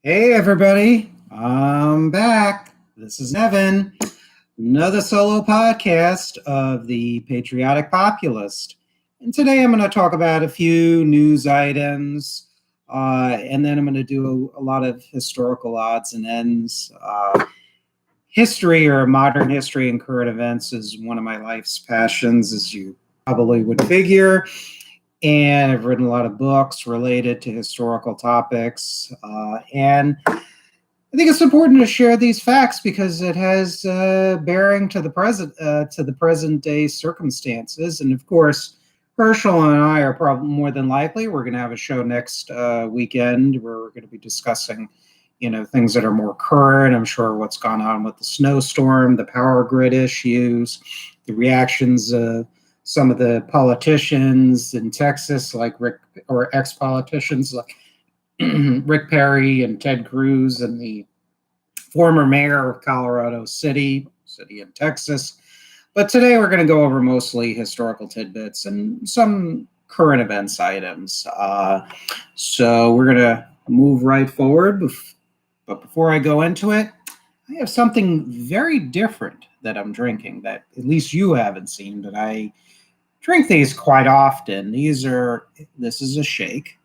Hey, everybody. I'm back. This is Nevin, another solo podcast of the Patriotic Populist. And today I'm going to talk about a few news items, and then I'm going to do a lot of historical odds and ends. History or modern history and current events is one of my life's passions, as you probably would figure. And I've written a lot of books related to historical topics. And I think it's important to share these facts because it has bearing to the present day circumstances. And of course, Herschel and I are probably more than likely we're going to have a show next weekend where we're going to be discussing, things that are more current. I'm sure what's gone on with the snowstorm, the power grid issues, the reactions of some of the politicians in Texas, like Rick, or ex-politicians like Rick Perry and Ted Cruz and the former mayor of Colorado City in Texas. But today we're going to go over mostly historical tidbits and some current events items. So we're going to move right forward. But before I go into it, I have something very different that I'm drinking that at least you haven't seen, but I drink these quite often. This is a shake.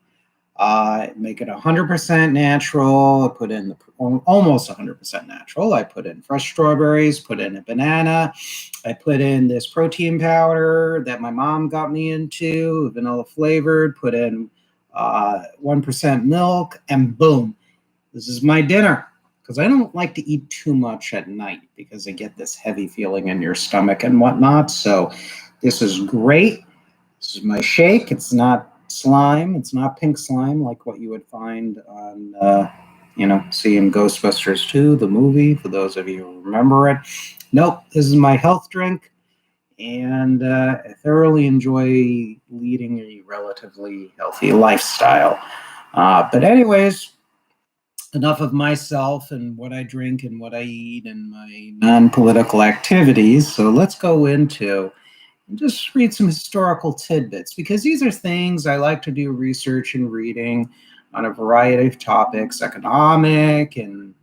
Make it 100% natural. I put in almost 100% natural. I put in fresh strawberries, put in a banana. I put in this protein powder that my mom got me into, vanilla flavored, put in 1% milk, and boom, this is my dinner. Because I don't like to eat too much at night because I get this heavy feeling in your stomach and whatnot. So this is great. This is my shake. It's not slime. It's not pink slime like what you would find on, seeing Ghostbusters 2, the movie, for those of you who remember it. Nope, this is my health drink, and I thoroughly enjoy leading a relatively healthy lifestyle. But anyways, enough of myself and what I drink and what I eat and my non-political activities. So let's go into and just read some historical tidbits because these are things I like to do research and reading on a variety of topics, economic and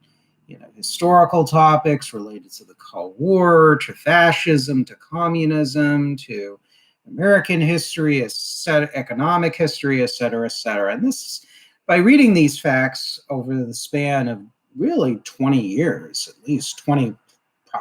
historical topics related to the Cold War, to fascism, to communism, to American history, economic history, et cetera, et cetera. And this, by reading these facts over the span of really 20 years, at least 20,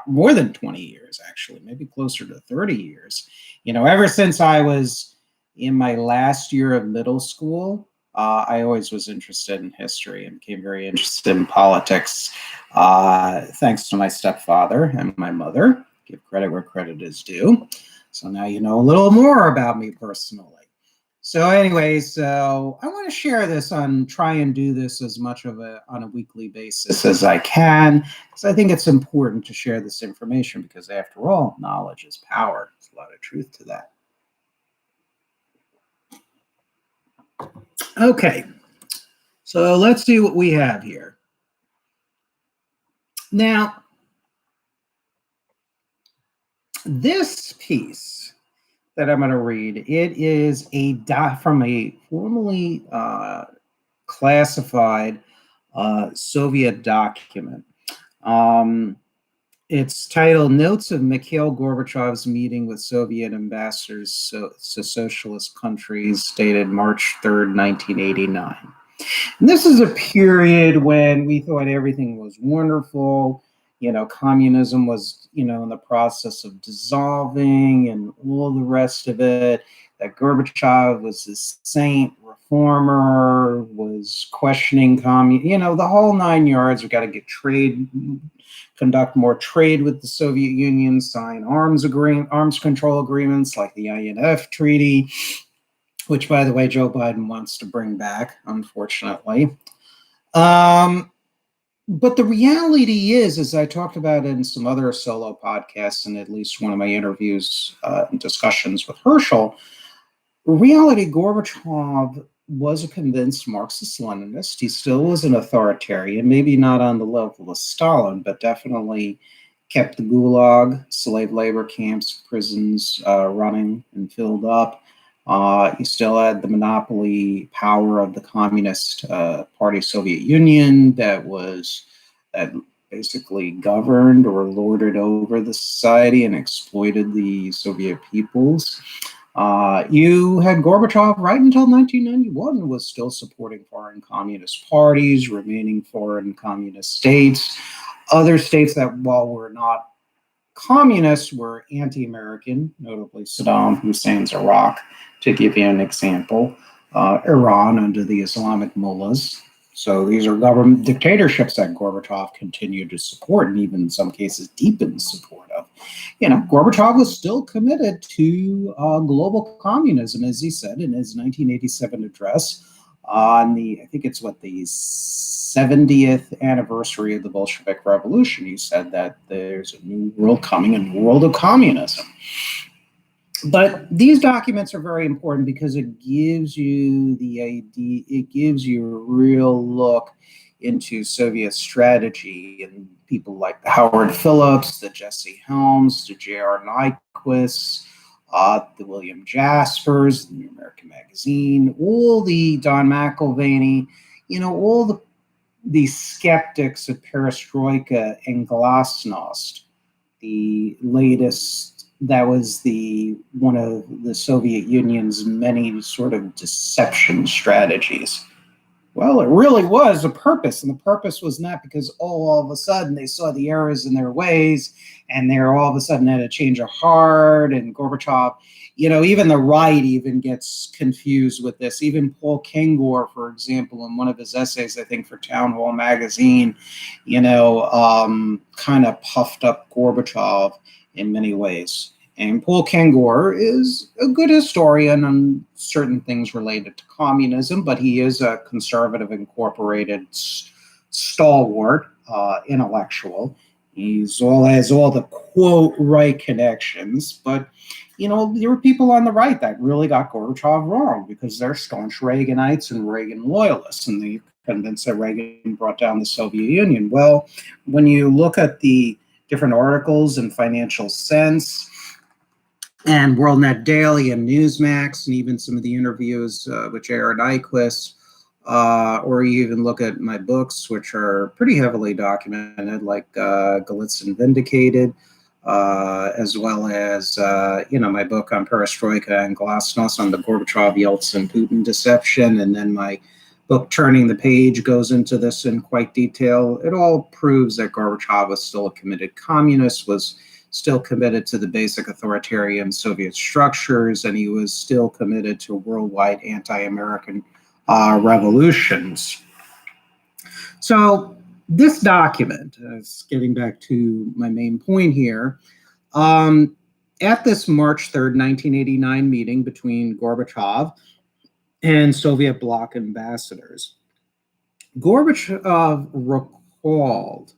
more than 20 years, actually, maybe closer to 30 years. Ever since I was in my last year of middle school, I always was interested in history and became very interested in politics, thanks to my stepfather and my mother. Give credit where credit is due. So now you know a little more about me personally. So anyways, I want to share this try and do this as much on a weekly basis as I can, because I think it's important to share this information because after all, knowledge is power. There's a lot of truth to that. Okay, so let's see what we have here. Now, this piece that I'm going to read, it is from a formerly classified Soviet document. It's titled Notes of Mikhail Gorbachev's Meeting with Soviet Ambassadors to Socialist Countries, dated March 3rd, 1989. And this is a period when we thought everything was wonderful. Communism was, in the process of dissolving and all the rest of it. That Gorbachev was this saint, reformer, was questioning the whole 9 yards. We got to get conduct more trade with the Soviet Union, sign arms control agreements like the INF Treaty, which, by the way, Joe Biden wants to bring back, unfortunately. But the reality is, as I talked about in some other solo podcasts and at least one of my interviews and discussions with Herschel, reality, Gorbachev was a convinced Marxist-Leninist. He still was an authoritarian, maybe not on the level of Stalin, but definitely kept the Gulag, slave labor camps, prisons running and filled up. You still had the monopoly power of the Communist Party Soviet Union that basically governed or lorded over the society and exploited the Soviet peoples. You had Gorbachev right until 1991 was still supporting foreign communist parties, remaining foreign communist states. Other states that, while were not communists, were anti-American, notably Saddam Hussein's Iraq, to give you an example. Iran under the Islamic mullahs. So these are government dictatorships that Gorbachev continued to support, and even in some cases deepened support of. Gorbachev was still committed to global communism, as he said in his 1987 address on I think it's the 70th anniversary of the Bolshevik Revolution. He said that there's a new world coming, a new world of communism. But these documents are very important because it gives you the idea, it gives you a real look into Soviet strategy, and people like Howard Phillips, the Jesse Helms, the J.R. Nyquist, the William Jaspers, the New American Magazine, all the Don McIlvaney, all the skeptics of perestroika and glasnost, the latest. That was one of the Soviet Union's many sort of deception strategies. Well, it really was a purpose, and the purpose was not because, all of a sudden they saw the errors in their ways, and they're all of a sudden had a change of heart, and Gorbachev, even the right even gets confused with this. Even Paul Kengor, for example, in one of his essays, I think for Town Hall magazine, kind of puffed up Gorbachev in many ways. And Paul Kengor is a good historian on certain things related to communism, but he is a conservative incorporated stalwart intellectual. He has all the quote right connections, but there were people on the right that really got Gorbachev wrong because they're staunch Reaganites and Reagan loyalists, and they're convinced that Reagan brought down the Soviet Union. Well, when you look at the different articles in Financial Sense and WorldNet Daily and Newsmax, and even some of the interviews with J.R. Nyquist, or you even look at my books, which are pretty heavily documented, like Galitzin Vindicated, as well as my book on perestroika and glasnost on the Gorbachev-Yeltsin-Putin deception, and then my book Turning the Page goes into this in quite detail. It all proves that Gorbachev was still a committed communist, was still committed to the basic authoritarian Soviet structures, and he was still committed to worldwide anti-American revolutions. So this document, getting back to my main point here, at this March 3rd, 1989 meeting between Gorbachev and Soviet bloc ambassadors, Gorbachev recalled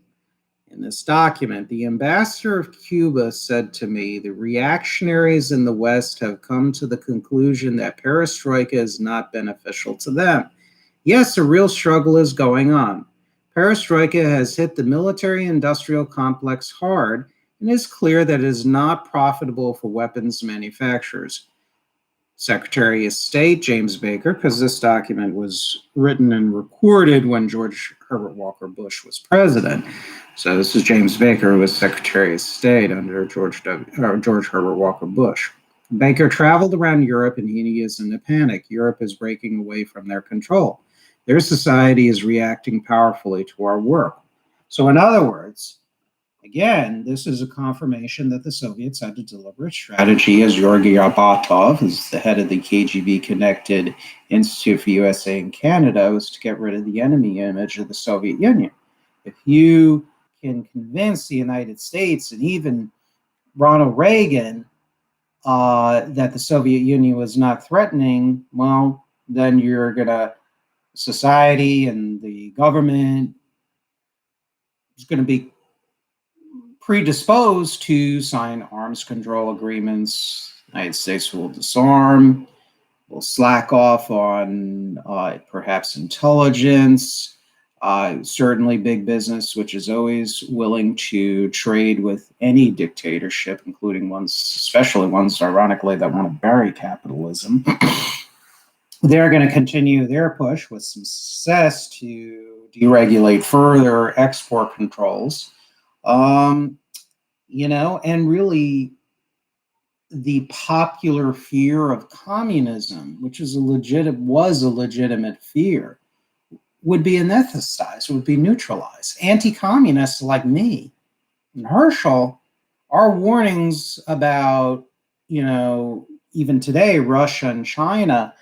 in this document, the ambassador of Cuba said to me, the reactionaries in the West have come to the conclusion that perestroika is not beneficial to them. Yes, a real struggle is going on. Perestroika has hit the military-industrial complex hard, and it is clear that it is not profitable for weapons manufacturers. Secretary of State James Baker, because this document was written and recorded when George Herbert Walker Bush was president. So this is James Baker, who was Secretary of State under George Herbert Walker Bush. Baker traveled around Europe, and he is in a panic. Europe is breaking away from their control. Their society is reacting powerfully to our work. So in other words, again, this is a confirmation that the Soviets had a deliberate strategy, as Georgy Arbatov, who's the head of the KGB-connected Institute for USA and Canada, was to get rid of the enemy image of the Soviet Union. If you can convince the United States and even Ronald Reagan that the Soviet Union was not threatening, well, then you're going to, society and the government is going to be predisposed to sign arms control agreements. The United States will disarm, will slack off on perhaps intelligence, Certainly big business, which is always willing to trade with any dictatorship, including ones, especially ones, ironically, that want to bury capitalism. They're going to continue their push with some success to deregulate further export controls. And really the popular fear of communism, which was a legitimate fear, would be anesthetized, would be neutralized. Anti-communists like me and Herschel, our warnings about, even today, Russia and China,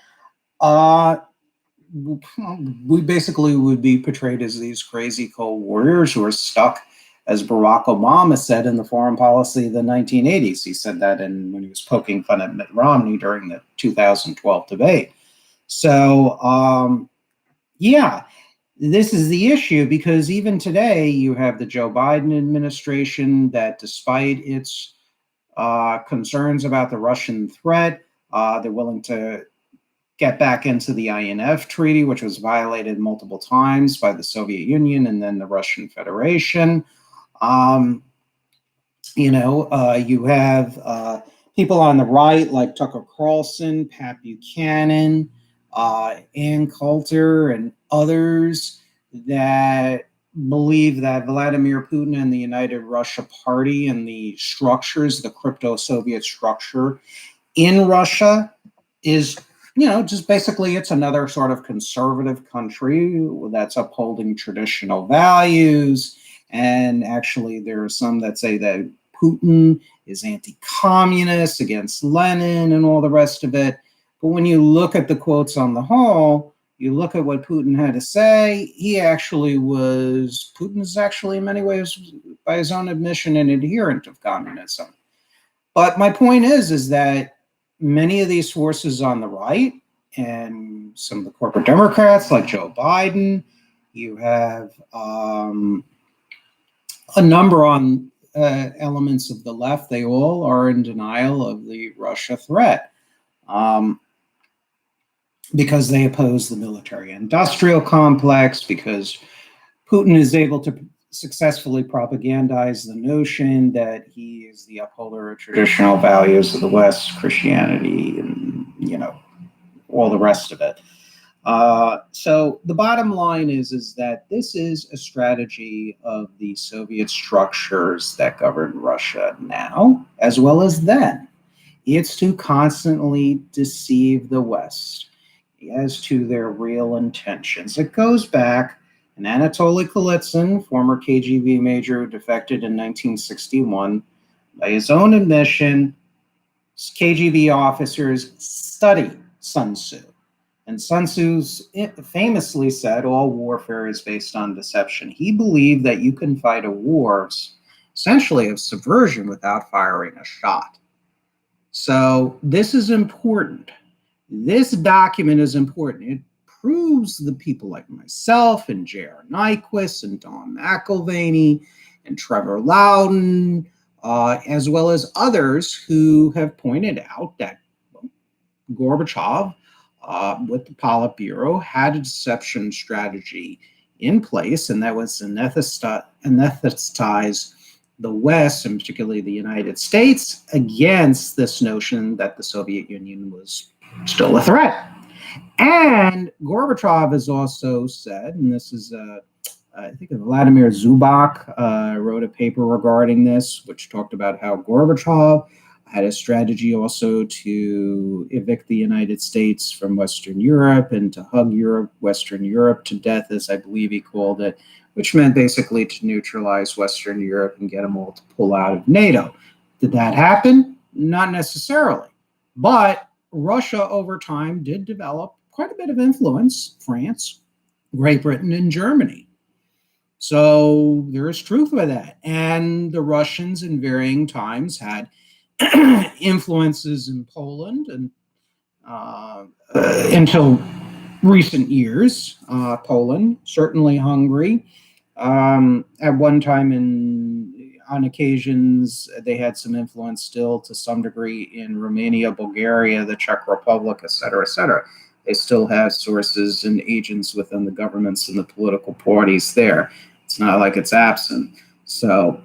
we basically would be portrayed as these crazy Cold Warriors who are stuck, as Barack Obama said in the foreign policy of the 1980s. He said that when he was poking fun at Mitt Romney during the 2012 debate. So, this is the issue, because even today you have the Joe Biden administration that, despite its concerns about the Russian threat, they're willing to get back into the INF treaty, which was violated multiple times by the Soviet Union and then the Russian Federation. You have people on the right like Tucker Carlson, Pat Buchanan, Ann Coulter, and others that believe that Vladimir Putin and the United Russia Party and the structures, the crypto-Soviet structure in Russia is, just basically it's another sort of conservative country that's upholding traditional values. And actually, there are some that say that Putin is anti-communist, against Lenin and all the rest of it. But when you look at the quotes on the whole, you look at what Putin had to say, Putin is actually in many ways, by his own admission, an adherent of communism. But my point is that many of these forces on the right and some of the corporate Democrats like Joe Biden, you have a number on elements of the left, they all are in denial of the Russia threat because they oppose the military-industrial complex, because Putin is able to successfully propagandize the notion that he is the upholder of traditional values of the West, Christianity, and, all the rest of it. So the bottom line is that this is a strategy of the Soviet structures that govern Russia now, as well as then. It's to constantly deceive the West as to their real intentions. It goes back, and Anatoly Kulitsyn, former KGB major who defected in 1961, by his own admission, KGB officers study Sun Tzu. And Sun Tzu famously said, all warfare is based on deception. He believed that you can fight a war, essentially of subversion, without firing a shot. So this is important. This document is important. It proves the people like myself and J.R. Nyquist and Don McElvaney and Trevor Loudon, as well as others who have pointed out that Gorbachev, with the Politburo, had a deception strategy in place, and that was to anesthetize the West, and particularly the United States, against this notion that the Soviet Union was still a threat. And Gorbachev has also said, and this is, I think Vladimir Zubak wrote a paper regarding this, which talked about how Gorbachev had a strategy also to evict the United States from Western Europe and to hug Western Europe to death, as I believe he called it, which meant basically to neutralize Western Europe and get them all to pull out of NATO. Did that happen? Not necessarily. But Russia over time did develop quite a bit of influence, France, Great Britain, and Germany. So there is truth with that. And the Russians in varying times had influences in Poland and until recent years, Poland, certainly Hungary. At one time, on occasions, they had some influence still to some degree in Romania, Bulgaria, the Czech Republic, et cetera, et cetera. They still have sources and agents within the governments and the political parties there. It's not like it's absent. So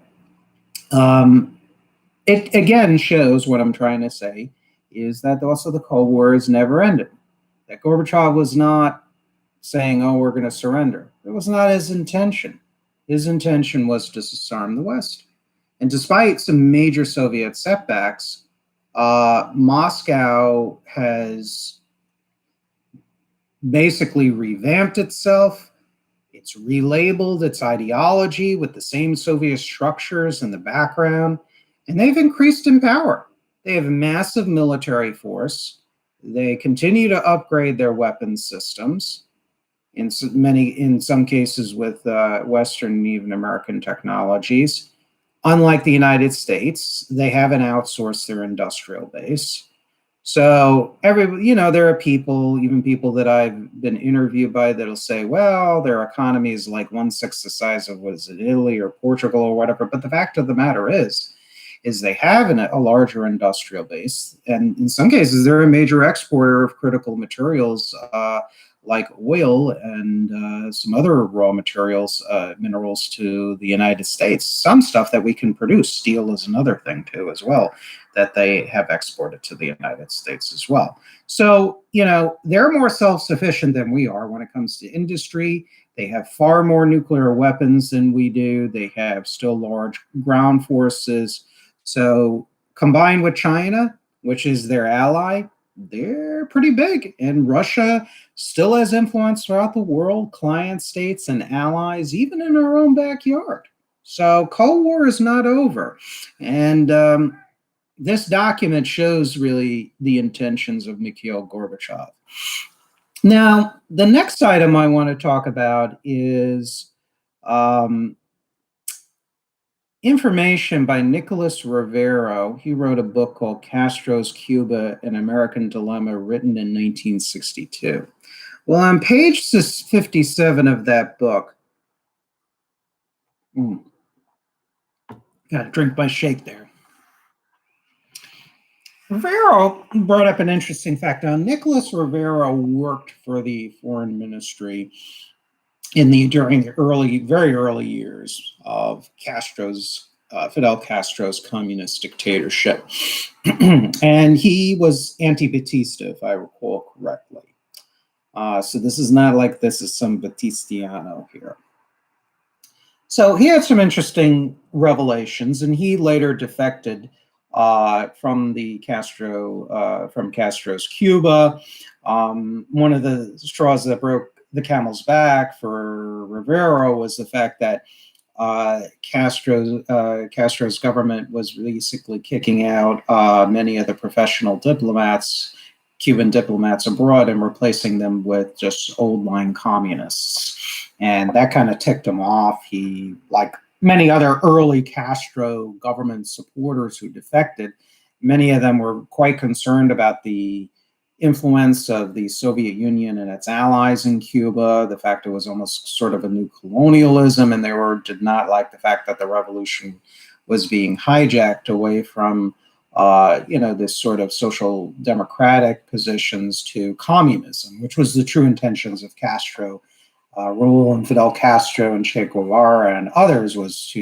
it again shows what I'm trying to say is that also the Cold War is never ended. That Gorbachev was not saying, oh, we're going to surrender. It was not his intention. His intention was to disarm the West. And despite some major Soviet setbacks, Moscow has basically revamped itself. It's relabeled its ideology with the same Soviet structures in the background, and they've increased in power. They have a massive military force. They continue to upgrade their weapons systems, in some cases with Western and even American technologies. Unlike the United States, they haven't outsourced their industrial base. So there are people, even people that I've been interviewed by, that'll say, well, their economy is like 1/6 the size of, what is it, Italy or Portugal or whatever. But the fact of the matter is they have a larger industrial base, and in some cases, they're a major exporter of critical materials like oil and some other raw materials, minerals to the United States. Some stuff that we can produce, steel is another thing too, as well, that they have exported to the United States as well. So, they're more self-sufficient than we are when it comes to industry. They have far more nuclear weapons than we do. They have still large ground forces. So combined with China, which is their ally, they're pretty big. And Russia still has influence throughout the world, client states and allies, even in our own backyard. So Cold War is not over. And this document shows really the intentions of Mikhail Gorbachev. Now, the next item I want to talk about is information by Nicholas Rivero. He wrote a book called Castro's Cuba, An American Dilemma, written in 1962. Well, on page 57 of that book, got to drink my shake there. Rivero brought up an interesting fact. Now, Nicholas Rivero worked for the foreign ministry during the very early years of Fidel Castro's communist dictatorship. And he was anti-Batista, if I recall correctly. So this is not like this is some Batistiano here. So he had some interesting revelations, and he later defected from Castro's Cuba. One of the straws that broke the camel's back for Rivero was the fact that Castro's government was basically kicking out many of the professional diplomats, Cuban diplomats abroad, and replacing them with just old-line communists. And that kind of ticked him off. He, like many other early Castro government supporters who defected, many of them were quite concerned about the influence of the Soviet Union and its allies in Cuba, the fact it was almost sort of a new colonialism, and they did not like the fact that the revolution was being hijacked away from this sort of social democratic positions to communism, which was the true intentions of Castro rule, and Fidel Castro and Che Guevara and others was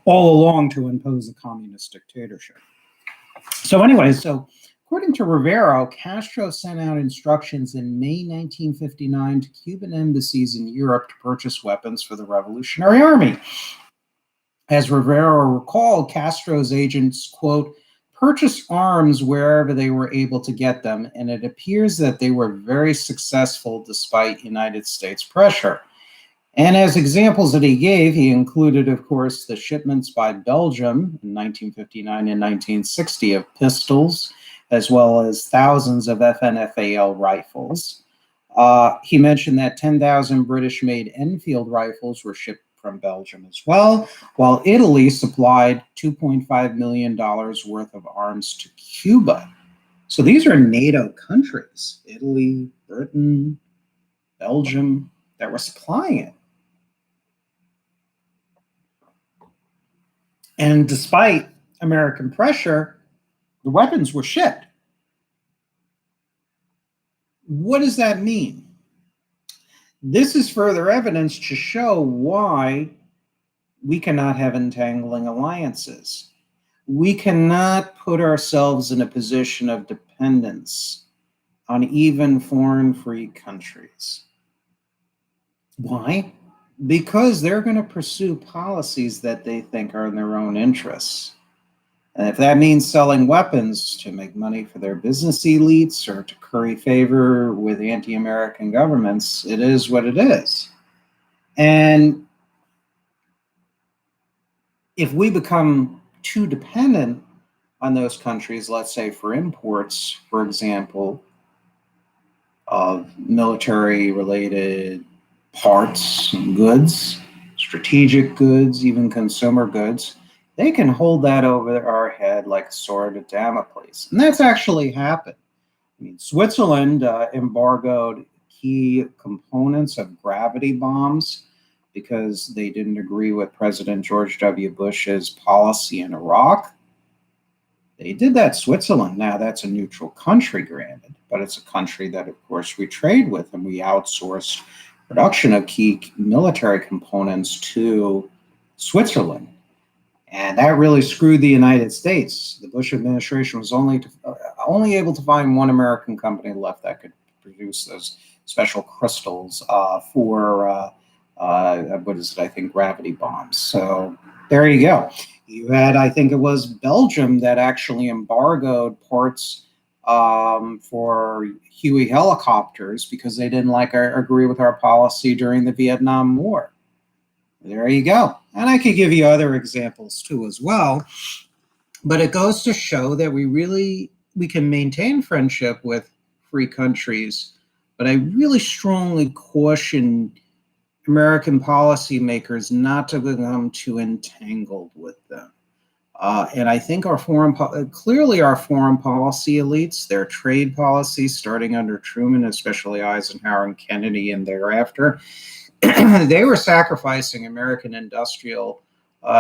all along to impose a communist dictatorship. So anyway, according to Rivero, Castro sent out instructions in May 1959 to Cuban embassies in Europe to purchase weapons for the Revolutionary Army. As Rivero recalled, Castro's agents, quote, purchased arms wherever they were able to get them, and it appears that they were very successful despite United States pressure. And as examples that he gave, he included, of course, the shipments by Belgium in 1959 and 1960 of pistols, as well as thousands of FNFAL rifles. He mentioned that 10,000 British-made Enfield rifles were shipped from Belgium as well, while Italy supplied $2.5 million worth of arms to Cuba. So these are NATO countries, Italy, Britain, Belgium, that were supplying it. And despite American pressure, the weapons were shipped. what does that mean? This is further evidence to show why we cannot have entangling alliances. We cannot put ourselves in a position of dependence on even foreign free countries. Why? Because they're going to pursue policies that they think are in their own interests. And if that means selling weapons to make money for their business elites or to curry favor with anti-American governments, it is what it is. And if we become too dependent on those countries, let's say for imports, for example, of military-related parts and goods, strategic goods, even consumer goods, they can hold that over our head like a sword of Damocles. And that's actually happened. I mean, Switzerland embargoed key components of gravity bombs because they didn't agree with President George W. Bush's policy in Iraq. They did that, Switzerland. Now, that's a neutral country, granted, but it's a country that, of course, we trade with, and we outsourced production of key military components to Switzerland. And that really screwed the United States. The Bush administration was only able to find one American company left that could produce those special crystals for, what is it, I think, gravity bombs. So there you go. You had, I think it was Belgium that actually embargoed parts for Huey helicopters because they didn't agree with our policy during the Vietnam War. There you go. And I could give you other examples too as well. But it goes to show that we can maintain friendship with free countries. But I really strongly caution American policymakers not to become too entangled with them. And I think our foreign policy elites, their trade policies starting under Truman, especially Eisenhower and Kennedy and thereafter, they were sacrificing American industrial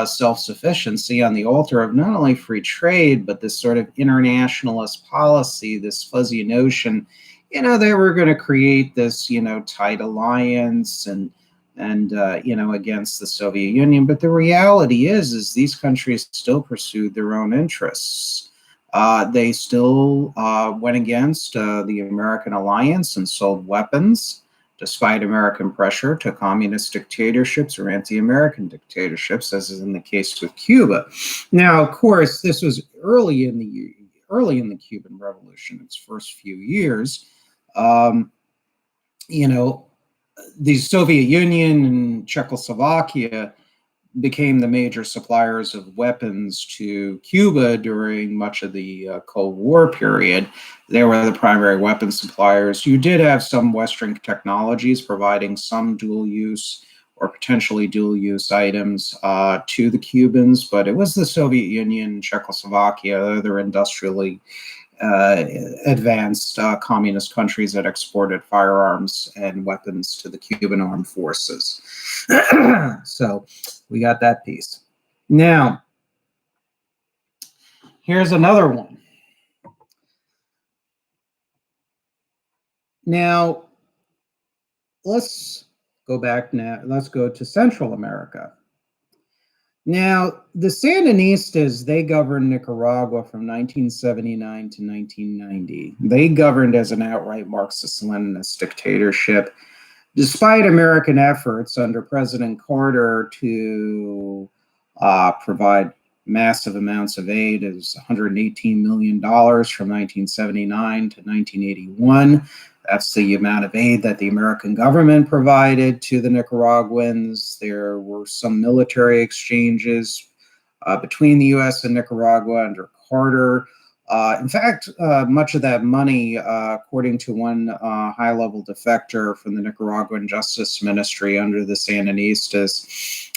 self-sufficiency on the altar of not only free trade, but this sort of internationalist policy, this fuzzy notion, they were going to create this, tight alliance and against the Soviet Union. But the reality is these countries still pursued their own interests. They still went against the American alliance and sold weapons, despite American pressure, to communist dictatorships or anti-American dictatorships, as is in the case with Cuba. Now, of course, this was early in the Cuban Revolution, its first few years. The Soviet Union and Czechoslovakia became the major suppliers of weapons to Cuba during much of the Cold War period. They were the primary weapon suppliers. You did have some Western technologies providing some dual-use or potentially dual-use items to the Cubans, but it was the Soviet Union, Czechoslovakia, other industrially advanced communist countries that exported firearms and weapons to the Cuban armed forces. So we got that piece. Now, here's another one. Now, let's go back now. Let's go to Central America. Now, the Sandinistas, they governed Nicaragua from 1979 to 1990. They governed as an outright Marxist-Leninist dictatorship, despite American efforts under President Carter to provide massive amounts of aid. It was $118 million from 1979 to 1981. That's the amount of aid that the American government provided to the Nicaraguans. There were some military exchanges between the U.S. and Nicaragua under Carter. In fact, much of that money, according to one high-level defector from the Nicaraguan Justice Ministry under the Sandinistas,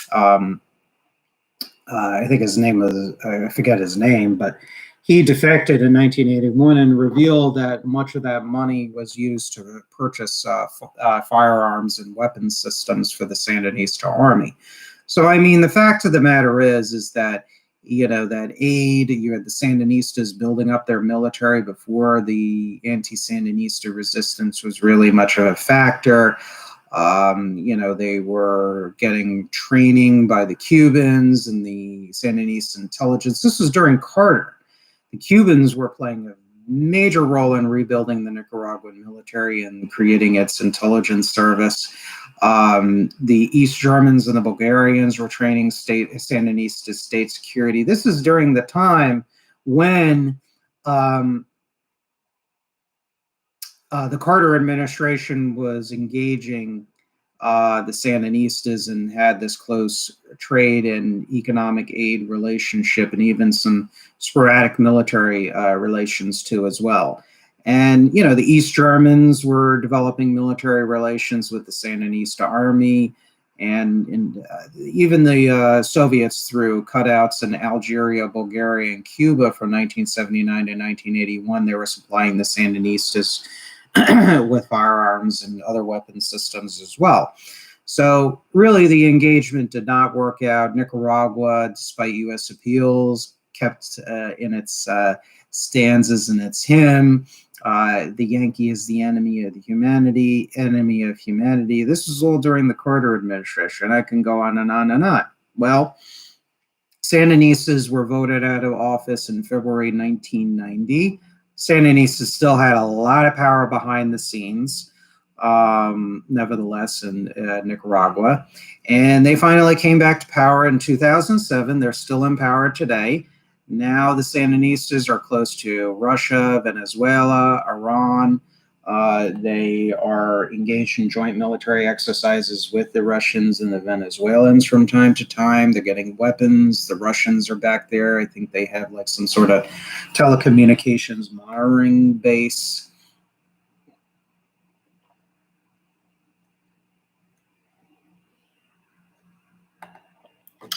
I think his name was, I forget his name, but he defected in 1981 and revealed that much of that money was used to purchase firearms and weapons systems for the Sandinista army. So, I mean, the fact of the matter is that that aid. You had the Sandinistas building up their military before the anti-Sandinista resistance was really much of a factor. They were getting training by the Cubans and the Sandinista intelligence. This was during Carter. The Cubans were playing a major role in rebuilding the Nicaraguan military and creating its intelligence service. The East Germans and the Bulgarians were training Sandinista state security. This is during the time when the Carter administration was engaging the Sandinistas and had this close trade and economic aid relationship, and even some sporadic military relations too as well. And, the East Germans were developing military relations with the Sandinista army, and even the Soviets through cutouts in Algeria, Bulgaria, and Cuba from 1979 to 1981. They were supplying the Sandinistas with firearms and other weapon systems as well. So really the engagement did not work out. Nicaragua, despite U.S. appeals, kept in its stanzas and its hymn, the Yankee is the enemy of humanity. This was all during the Carter administration. I can go on and on and on. Well, Sandinistas were voted out of office in February 1990. Sandinistas still had a lot of power behind the scenes, nevertheless, in Nicaragua. And they finally came back to power in 2007. They're still in power today. Now the Sandinistas are close to Russia, Venezuela, Iran. They are engaged in joint military exercises with the Russians and the Venezuelans from time to time. They're getting weapons. The Russians are back there. I think they have like some sort of telecommunications monitoring base.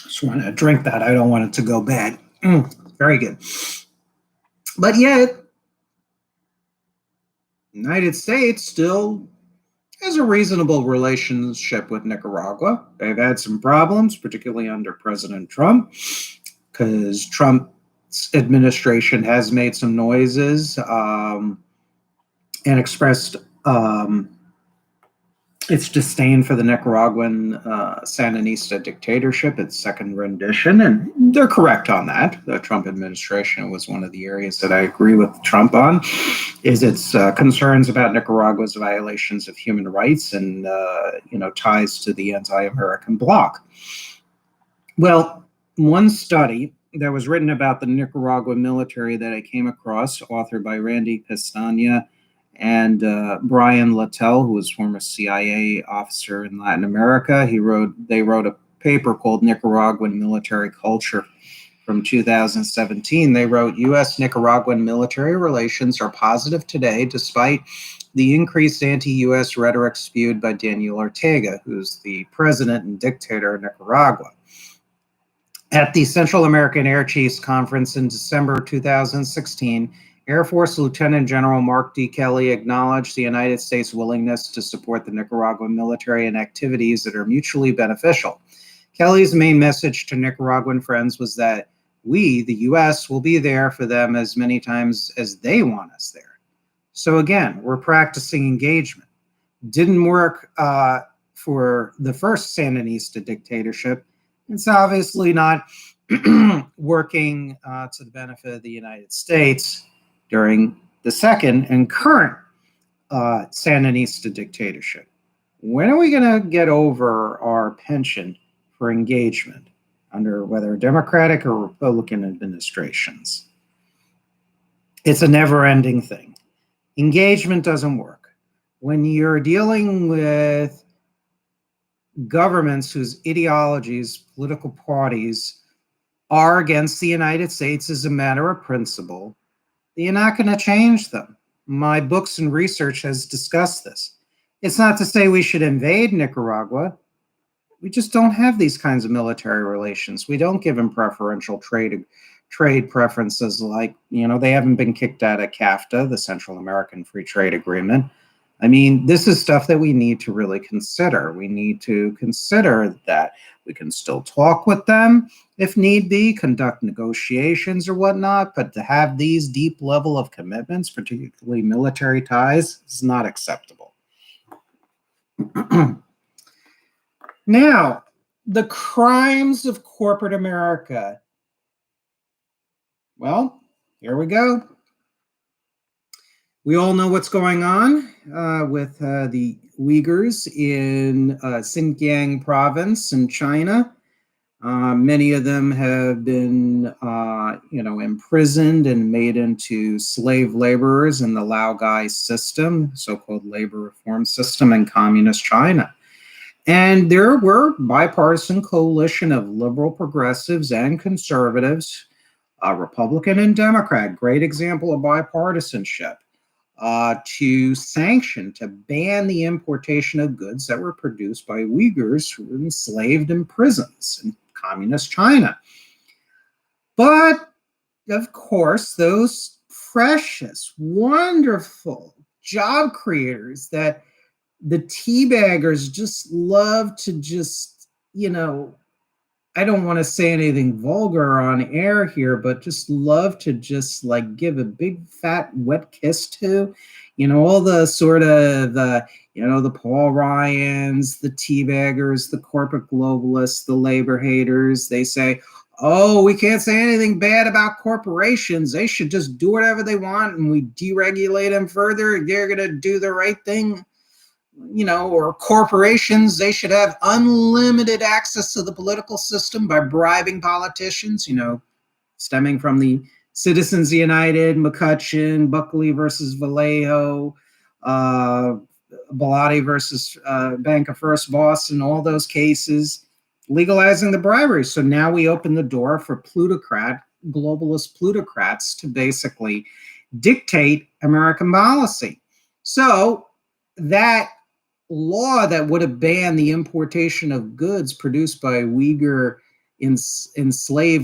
Just want to drink that. I don't want it to go bad. Very good. But yet, the United States still has a reasonable relationship with Nicaragua. They've had some problems, particularly under President Trump, because Trump's administration has made some noises and expressed its disdain for the Nicaraguan Sandinista dictatorship, its second rendition, and they're correct on that. The Trump administration was one of the areas that I agree with Trump on, is its concerns about Nicaragua's violations of human rights and ties to the anti-American bloc. Well, one study that was written about the Nicaraguan military that I came across, authored by Randy Pestana and Brian Littell, who was former CIA officer in Latin America. They wrote a paper called Nicaraguan Military Culture from 2017. They wrote, U.S.-Nicaraguan military relations are positive today despite the increased anti-U.S. rhetoric spewed by Daniel Ortega, who's the president and dictator of Nicaragua. At the Central American Air Chiefs Conference in December 2016, Air Force Lieutenant General Mark D. Kelly acknowledged the United States' willingness to support the Nicaraguan military in activities that are mutually beneficial. Kelly's main message to Nicaraguan friends was that we, the U.S., will be there for them as many times as they want us there. So again, we're practicing engagement. Didn't work for the first Sandinista dictatorship. It's obviously not working to the benefit of the United States during the second and current Sandinista dictatorship. When are we going to get over our penchant for engagement under whether Democratic or Republican administrations? It's a never-ending thing. Engagement doesn't work. When you're dealing with governments whose ideologies, political parties, are against the United States as a matter of principle, you're not going to change them. My books and research has discussed this. It's not to say we should invade Nicaragua. We just don't have these kinds of military relations. We don't give them preferential trade preferences like, they haven't been kicked out of CAFTA, the Central American Free Trade Agreement. I mean, this is stuff that we need to really consider. We need to consider that we can still talk with them if need be, conduct negotiations or whatnot, but to have these deep level of commitments, particularly military ties, is not acceptable. Now, the crimes of corporate America. Well, here we go. We all know what's going on with the Uyghurs in Xinjiang province in China. Many of them have been, imprisoned and made into slave laborers in the Laogai system, so-called labor reform system in communist China. And there were bipartisan coalition of liberal progressives and conservatives, Republican and Democrat, great example of bipartisanship, to sanction, to ban the importation of goods that were produced by Uyghurs who were enslaved in prisons in communist China. But, of course, those precious, wonderful job creators that the teabaggers just love to just, I don't want to say anything vulgar on air here, but just love to just like give a big fat wet kiss to, all the sort of the Paul Ryans, the teabaggers, the corporate globalists, the labor haters. They say, oh, we can't say anything bad about corporations. They should just do whatever they want, and we deregulate them further. They're going to do the right thing. Or corporations, they should have unlimited access to the political system by bribing politicians, stemming from the Citizens United, McCutcheon, Buckley versus Vallejo, Bellotti versus Bank of First Boston, all those cases, legalizing the bribery. So now we open the door for globalist plutocrats to basically dictate American policy. So that law that would have banned the importation of goods produced by enslaved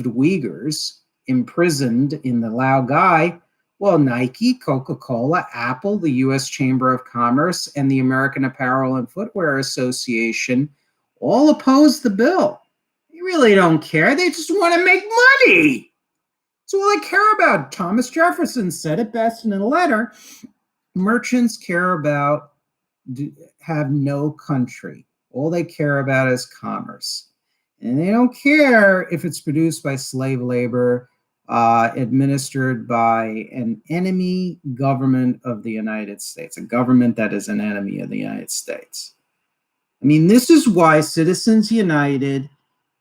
Uyghurs imprisoned in the Laogai, well, Nike, Coca-Cola, Apple, the U.S. Chamber of Commerce, and the American Apparel and Footwear Association all opposed the bill. They really don't care. They just want to make money. That's all they care about. Thomas Jefferson said it best in a letter. Merchants care about have no country. All they care about is commerce. And they don't care if it's produced by slave labor, administered by an enemy government of the United States, a government that is an enemy of the United States. I mean, this is why Citizens United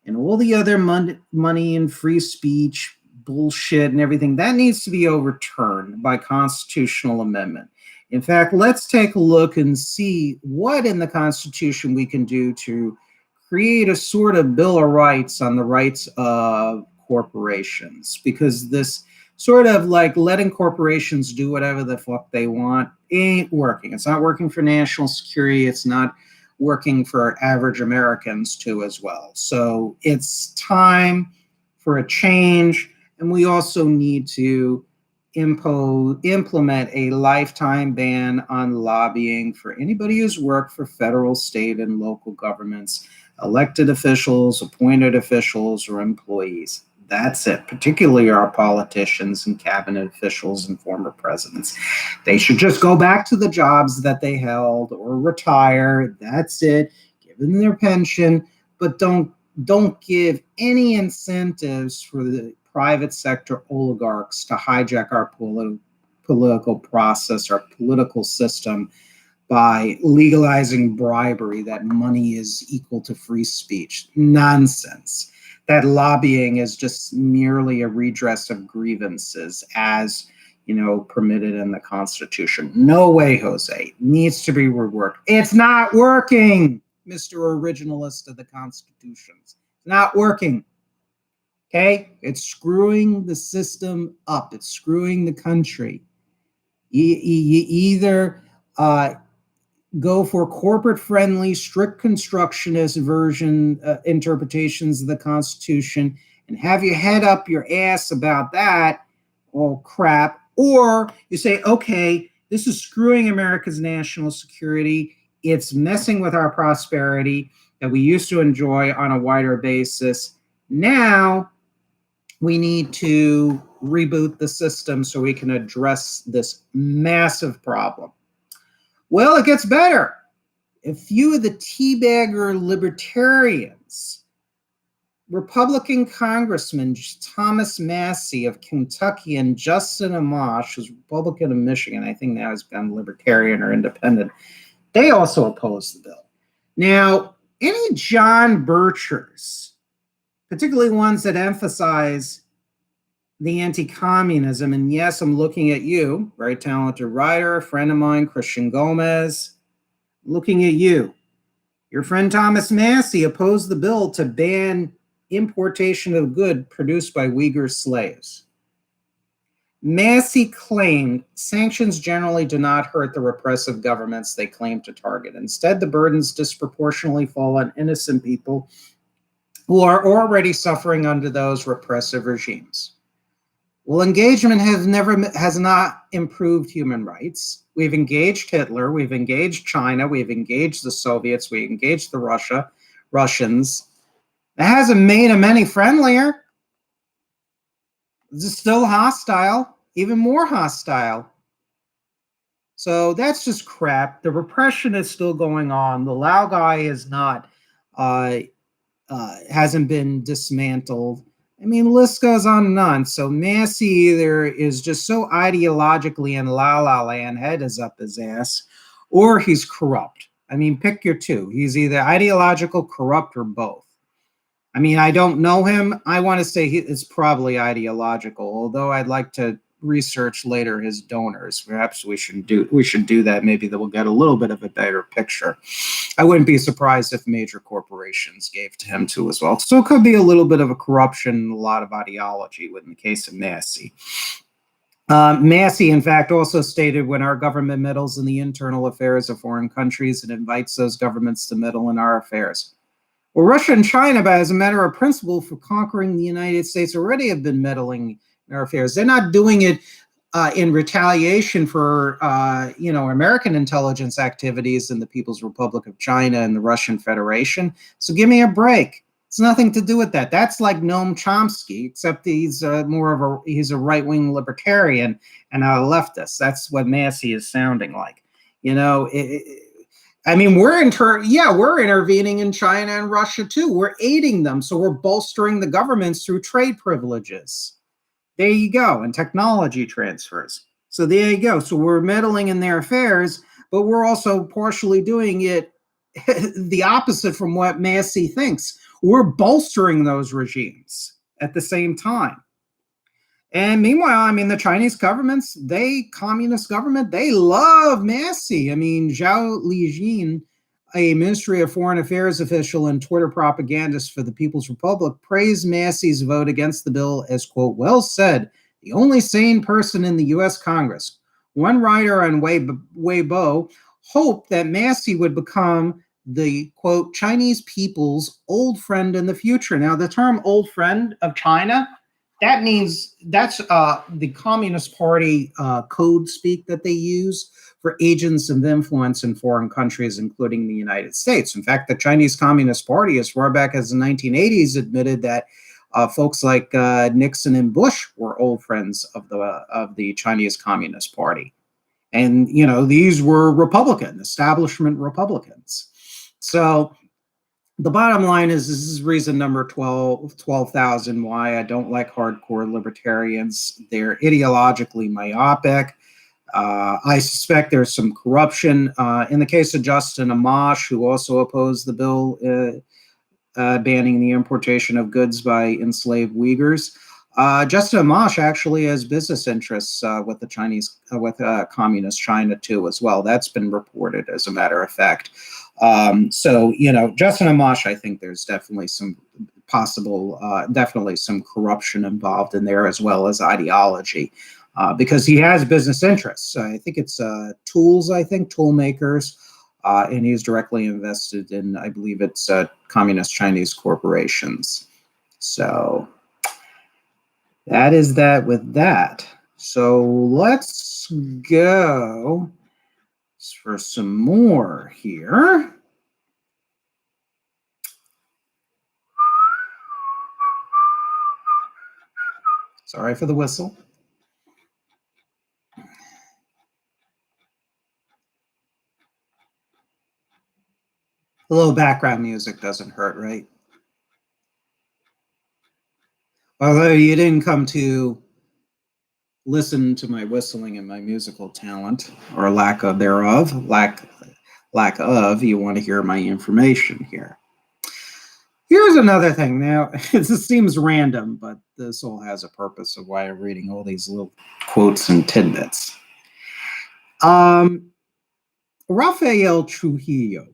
and all the other money and free speech bullshit and everything, that needs to be overturned by constitutional amendment. In fact, let's take a look and see what in the Constitution we can do to create a sort of Bill of Rights on the rights of corporations, because this sort of like letting corporations do whatever the fuck they want ain't working. It's not working for national security. It's not working for average Americans too as well. So it's time for a change, and we also need to implement a lifetime ban on lobbying for anybody who's worked for federal, state, and local governments, elected officials, appointed officials, or employees. That's it, particularly our politicians and cabinet officials and former presidents. They should just go back to the jobs that they held or retire. That's it. Give them their pension, but don't give any incentives for the private sector oligarchs to hijack our political process, our political system, by legalizing bribery, that money is equal to free speech. Nonsense. That lobbying is just merely a redress of grievances as, permitted in the Constitution. No way, Jose. It needs to be reworked. It's not working, Mr. Originalist of the Constitutions. It's not working. Okay? It's screwing the system up. It's screwing the country. You either go for corporate-friendly, strict constructionist interpretations of the Constitution and have your head up your ass about that, oh crap, or you say, okay, This is screwing America's national security. It's messing with our prosperity that we used to enjoy on a wider basis. Now we need to reboot the system so we can address this massive problem. Well, it gets better. A few of the teabagger libertarians, Republican Congressman Thomas Massie of Kentucky and Justin Amash, who's Republican of Michigan, I think now has been Libertarian or Independent, they also oppose the bill. Now, any John Birchers, particularly ones that emphasize the anti-communism, and yes, I'm looking at you, very talented writer, a friend of mine, Christian Gomez, looking at you. Your friend Thomas Massie opposed the bill to ban importation of goods produced by Uyghur slaves. Massie claimed sanctions generally do not hurt the repressive governments they claim to target. Instead, the burdens disproportionately fall on innocent people who are already suffering under those repressive regimes. Well, engagement has not improved human rights. We've engaged Hitler, we've engaged China, we've engaged the Soviets, we engaged the Russians. It hasn't made them any friendlier. It's still hostile, even more hostile. So that's just crap. The repression is still going on. The Laogai is not, hasn't been dismantled. I mean, the list goes on and on. So Massie either is just so ideologically in la-la land, head is up his ass, or he's corrupt. I mean, pick your two. He's either ideological, corrupt, or both. I mean, I don't know him. I want to say it's probably ideological, although I'd like to research later his donors. Perhaps we should do that. Maybe that we'll get a little bit of a better picture. I wouldn't be surprised if major corporations gave to him too as well. So it could be a little bit of a corruption and a lot of ideology in the case of Massie. Massie, in fact, also stated when our government meddles in the internal affairs of foreign countries, it invites those governments to meddle in our affairs. Well, Russia and China, but as a matter of principle, for conquering the United States, already have been meddling in our affairs. They're not doing it in retaliation for, American intelligence activities in the People's Republic of China and the Russian Federation. So give me a break. It's nothing to do with that. That's like Noam Chomsky, except he's a right-wing libertarian and a leftist. That's what Massie is sounding like. I mean, we're intervening in China and Russia too. We're aiding them, so we're bolstering the governments through trade privileges. There you go, and technology transfers. So there you go. So we're meddling in their affairs, but we're also partially doing it the opposite from what Massie thinks. We're bolstering those regimes at the same time. And meanwhile, I mean, the Chinese communist government, they love Massie. I mean, Zhao Lijin, a Ministry of Foreign Affairs official and Twitter propagandist for the People's Republic, praised Massie's vote against the bill as, quote, well said, the only sane person in the U.S. Congress. One writer on Weibo hoped that Massie would become the, quote, Chinese people's old friend in the future. Now, the term old friend of China, that means that's the Communist Party code speak that they use for agents of influence in foreign countries, including the United States. In fact, the Chinese Communist Party, as far back as the 1980s, admitted that folks like Nixon and Bush were old friends of the Chinese Communist Party. And, these were establishment Republicans. So the bottom line is, this is reason number 12,000 why I don't like hardcore libertarians. They're ideologically myopic. I suspect there's some corruption. In the case of Justin Amash, who also opposed the bill banning the importation of goods by enslaved Uyghurs, Justin Amash actually has business interests with the Chinese, with communist China too as well. That's been reported, as a matter of fact. So, Justin Amash, I think there's definitely some definitely some corruption involved in there, as well as ideology, because he has business interests. I think it's tool makers, and he's directly invested in, I believe it's communist Chinese corporations. So that is that with that. So let's go for some more here. Sorry for the whistle. A little background music doesn't hurt, right? Although you didn't come to listen to my whistling and my musical talent, or lack of thereof, lack of, you want to hear my information here. Here's another thing. Now, this seems random, but this all has a purpose of why I'm reading all these little quotes and tidbits. Rafael Trujillo,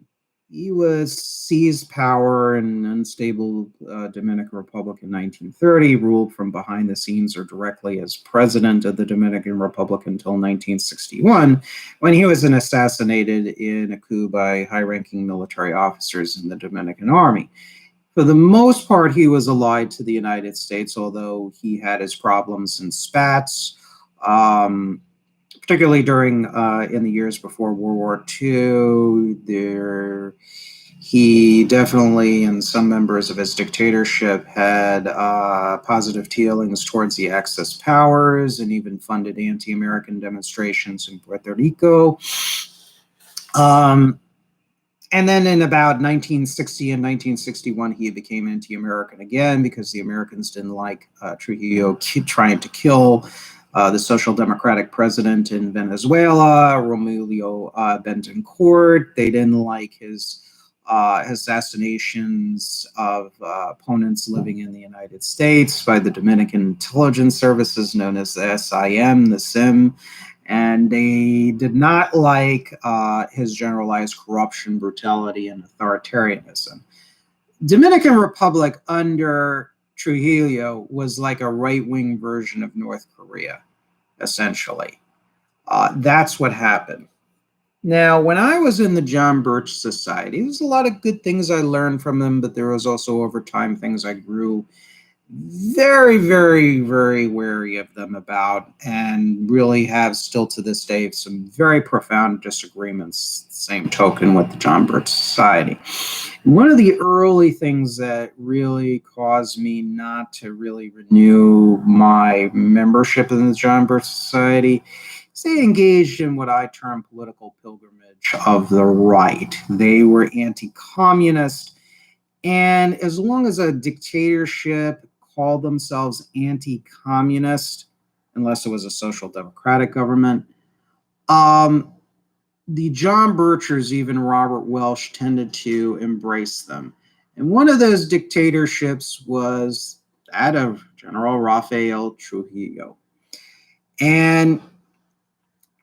he seized power in an unstable Dominican Republic in 1930, ruled from behind the scenes or directly as president of the Dominican Republic until 1961, when he was assassinated in a coup by high-ranking military officers in the Dominican army. For the most part, he was allied to the United States, although he had his problems and spats, particularly during in the years before World War II. He definitely, and some members of his dictatorship, had positive feelings towards the Axis powers and even funded anti-American demonstrations in Puerto Rico. And then in about 1960 and 1961, he became anti-American again because the Americans didn't like Trujillo trying to kill the Social Democratic president in Venezuela, Romulo Betancourt. They didn't like his assassinations of opponents living in the United States by the Dominican intelligence services known as the SIM, the SIM. And they did not like his generalized corruption, brutality, and authoritarianism. Dominican Republic under Trujillo was like a right-wing version of North Korea, essentially. That's what happened. Now, when I was in the John Birch Society, there's a lot of good things I learned from them, but there was also over time things I grew very, very, very wary of them about, and really have still to this day some very profound disagreements, same token with the John Birch Society. One of the early things that really caused me not to really renew my membership in the John Birch Society is they engaged in what I term political pilgrimage of the right. They were anti-communist, and as long as a dictatorship called themselves anti-communist, unless it was a social democratic government, the John Birchers, even Robert Welsh, tended to embrace them. And one of those dictatorships was that of General Rafael Trujillo. And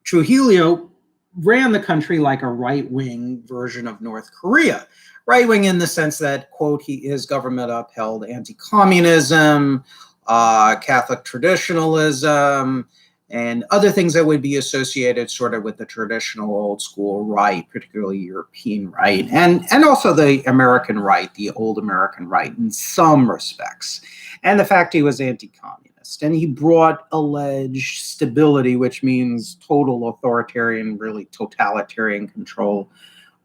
Trujillo ran the country like a right-wing version of North Korea. Right-wing in the sense that, quote, his government upheld anti-communism, Catholic traditionalism, and other things that would be associated sort of with the traditional old school right, particularly European right, and also the American right, the old American right in some respects. And the fact he was anti-communist. And he brought alleged stability, which means total authoritarian, really totalitarian control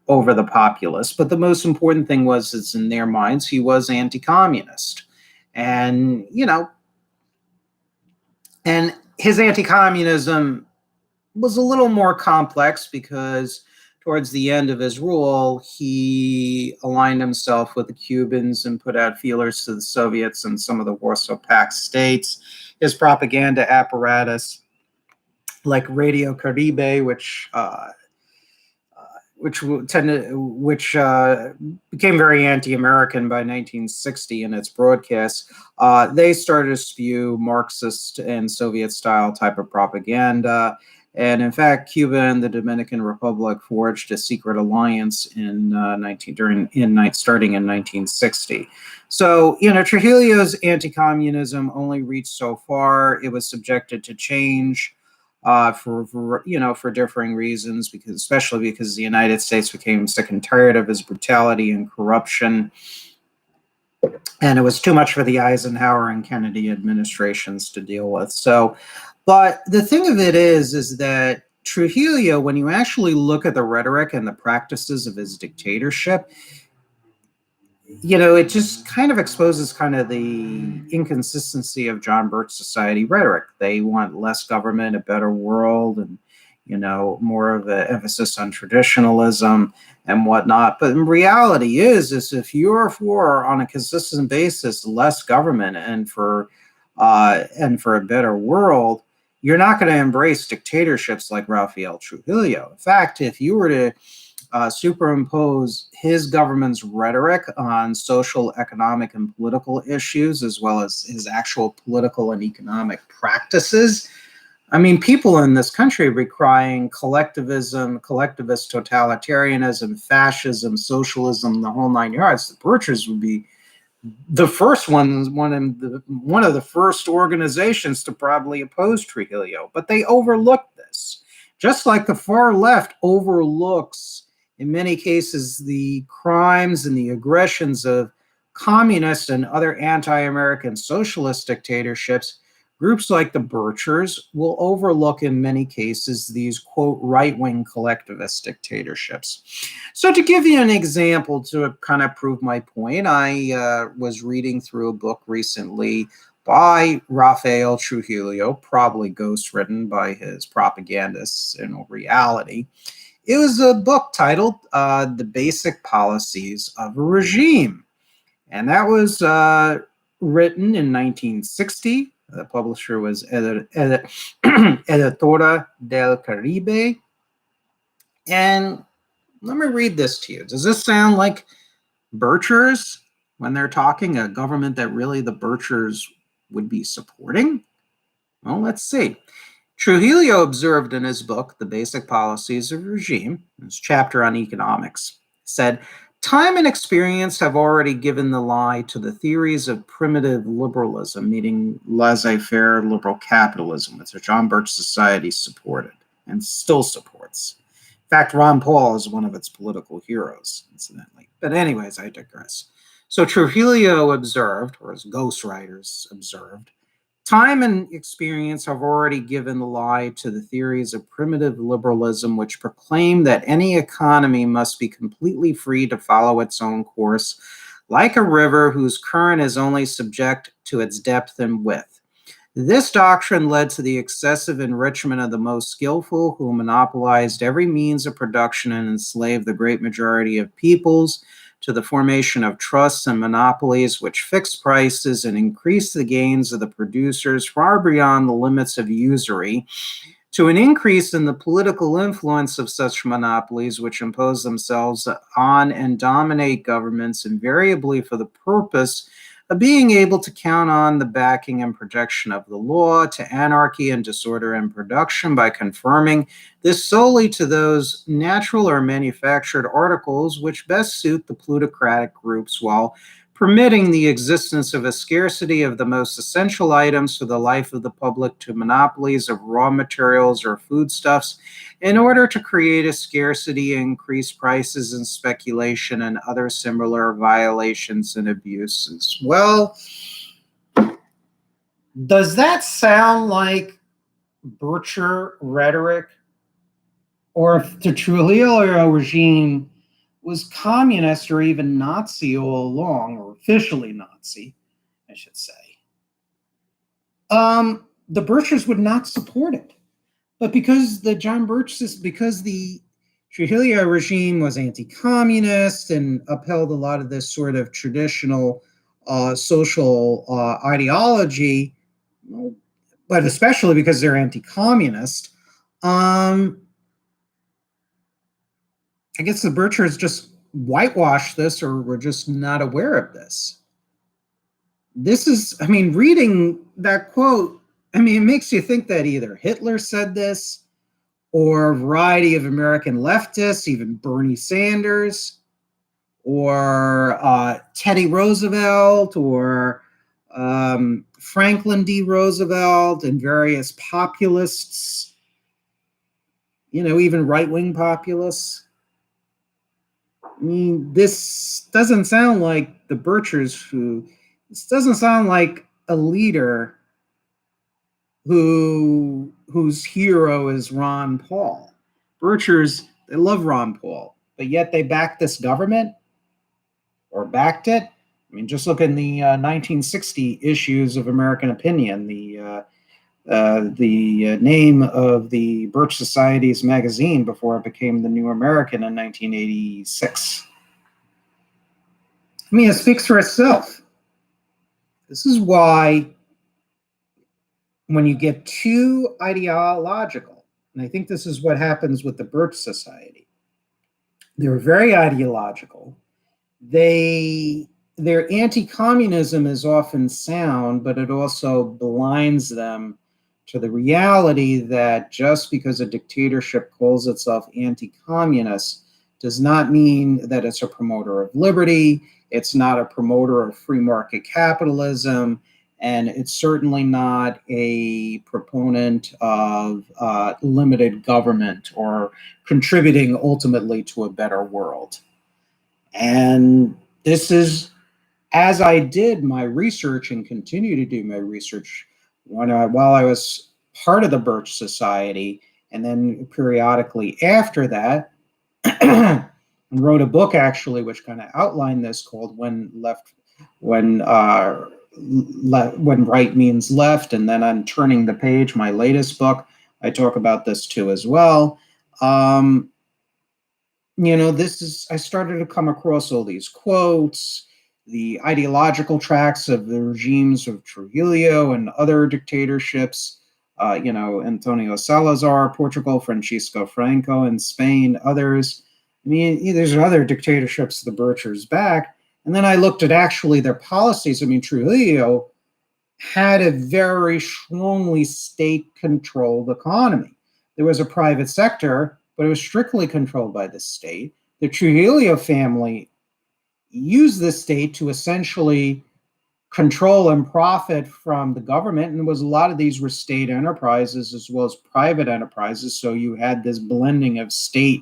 over the populace. But the most important thing was, is in their minds, he was anti-communist. And, and his anti-communism was a little more complex because towards the end of his rule, he aligned himself with the Cubans and put out feelers to the Soviets and some of the Warsaw Pact states. His propaganda apparatus, like Radio Caribe, which became very anti-American by 1960 in its broadcasts, they started to spew Marxist and Soviet-style type of propaganda. And in fact, Cuba and the Dominican Republic forged a secret alliance starting in 1960. So, Trujillo's anti-communism only reached so far. It was subjected to change for differing reasons, especially because the United States became sick and tired of his brutality and corruption. And it was too much for the Eisenhower and Kennedy administrations to deal with. So, But the thing of it is that Trujillo, when you actually look at the rhetoric and the practices of his dictatorship, it just kind of exposes kind of the inconsistency of John Birch Society rhetoric. They want less government, a better world, and more of an emphasis on traditionalism and whatnot. But in reality is if you're for, on a consistent basis, less government and for a better world, you're not going to embrace dictatorships like Rafael Trujillo. In fact, if you were to superimpose his government's rhetoric on social, economic, and political issues, as well as his actual political and economic practices, I mean, people in this country were crying collectivism, collectivist totalitarianism, fascism, socialism, the whole nine yards. The Birchers would be the first one of the first organizations to probably oppose Trujillo, but they overlooked this. Just like the far left overlooks, in many cases, the crimes and the aggressions of communist and other anti-American socialist dictatorships, groups like the Birchers will overlook, in many cases, these, quote, right-wing collectivist dictatorships. So to give you an example to kind of prove my point, I was reading through a book recently by Rafael Trujillo, probably ghostwritten by his propagandists in reality. It was a book titled The Basic Policies of a Regime. And that was written in 1960. The publisher was Editora del Caribe. And let me read this to you. Does this sound like Birchers when they're talking, a government that really the Birchers would be supporting? Well, let's see. Trujillo observed in his book, The Basic Policies of Regime, his chapter on economics, said, time and experience have already given the lie to the theories of primitive liberalism, meaning laissez-faire liberal capitalism, which the John Birch Society supported and still supports. In fact, Ron Paul is one of its political heroes, incidentally. But anyways, I digress. So Trujillo observed, or his ghostwriters observed, time and experience have already given the lie to the theories of primitive liberalism, which proclaim that any economy must be completely free to follow its own course, like a river whose current is only subject to its depth and width. This doctrine led to the excessive enrichment of the most skillful, who monopolized every means of production and enslaved the great majority of peoples, to the formation of trusts and monopolies which fixed prices and increased the gains of the producers far beyond the limits of usury, to an increase in the political influence of such monopolies which impose themselves on and dominate governments invariably for the purpose of being able to count on the backing and protection of the law, to anarchy and disorder in production by confirming this solely to those natural or manufactured articles which best suit the plutocratic groups, while permitting the existence of a scarcity of the most essential items for the life of the public, to monopolies of raw materials or foodstuffs in order to create a scarcity, increase prices and speculation, and other similar violations and abuses. Well, does that sound like Bircher rhetoric? Or if the Trujillo regime was communist or even Nazi all along, or officially Nazi, I should say, the Birchers would not support it. But because the Trujillo regime was anti-communist and upheld a lot of this sort of traditional social ideology, but especially because they're anti-communist, I guess the Birchers just whitewashed this, or were just not aware of this. This is, reading that quote, it makes you think that either Hitler said this, or a variety of American leftists, even Bernie Sanders, or Teddy Roosevelt, or Franklin D. Roosevelt, and various populists, even right-wing populists. This doesn't sound like the Birchers this doesn't sound like a leader whose hero is Ron Paul. Birchers, they love Ron Paul, but yet they back this government or backed it. I mean, just look in the 1960 issues of American Opinion. The name of the Birch Society's magazine before it became the New American in 1986. I mean, it speaks for itself. This is why when you get too ideological, and I think this is what happens with the Birch Society, they're very ideological. Their anti-communism is often sound, but it also blinds them to the reality that just because a dictatorship calls itself anti-communist does not mean that it's a promoter of liberty, it's not a promoter of free market capitalism, and it's certainly not a proponent of limited government or contributing ultimately to a better world. And this is, as I did my research and continue to do my research while I was part of the Birch Society, and then periodically after that, and wrote a book actually which kind of outlined this, called when right means left. And then on Turning the Page, my latest book, I talk about this too as well. I started to come across all these quotes, the ideological tracks of the regimes of Trujillo and other dictatorships, Antonio Salazar, Portugal, Francisco Franco in Spain, others. I mean, there's other dictatorships the Birchers back. And then I looked at actually their policies. I mean, Trujillo had a very strongly state-controlled economy. There was a private sector, but it was strictly controlled by the state. The Trujillo family used the state to essentially control and profit from the government, and a lot of these were state enterprises as well as private enterprises, so you had this blending of state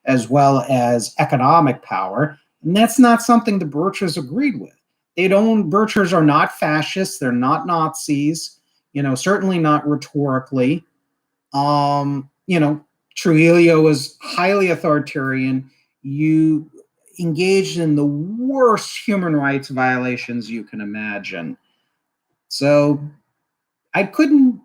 as well as economic power, and that's not something the Birchers agreed with. Birchers are not fascists, they're not Nazis, certainly not rhetorically. Trujillo was highly authoritarian. You engaged in the worst human rights violations you can imagine. So I couldn't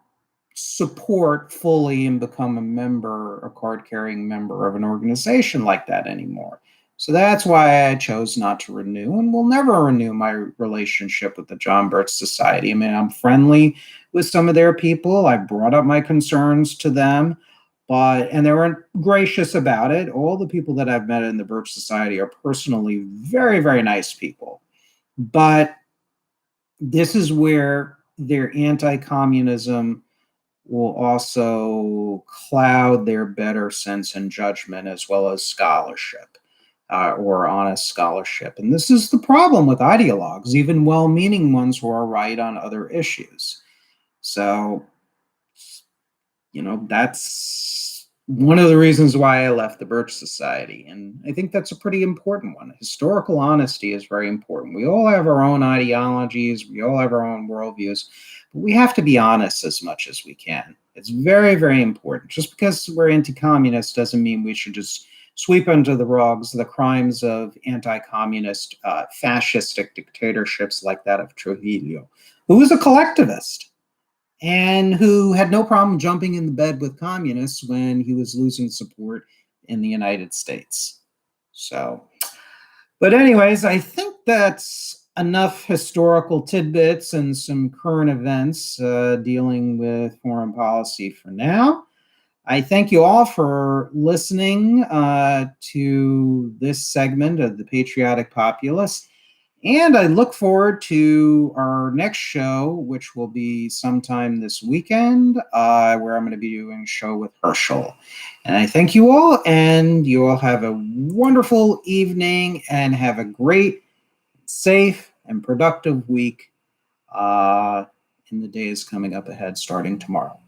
support fully and become a card-carrying member of an organization like that anymore. So that's why I chose not to renew, and will never renew my relationship with the John Birch Society. I mean, I'm friendly with some of their people. I brought up my concerns to them, and they were gracious about it. All the people that I've met in the Birch Society are personally very, very nice people. But this is where their anti-communism will also cloud their better sense and judgment as well as scholarship. Or honest scholarship. And this is the problem with ideologues, even well-meaning ones who are right on other issues. So, that's one of the reasons why I left the Birch Society. And I think that's a pretty important one. Historical honesty is very important. We all have our own ideologies. We all have our own worldviews. But we have to be honest as much as we can. It's very, very important. Just because we're anti-communist doesn't mean we should just sweep under the rugs the crimes of anti-communist, fascistic dictatorships like that of Trujillo, who was a collectivist and who had no problem jumping in the bed with communists when he was losing support in the United States. But anyways, I think that's enough historical tidbits and some current events dealing with foreign policy for now. I thank you all for listening to this segment of The Patriotic Populist, and I look forward to our next show, which will be sometime this weekend, where I'm going to be doing a show with Herschel. And I thank you all, and you all have a wonderful evening, and have a great, safe, and productive week in the days coming up ahead, starting tomorrow.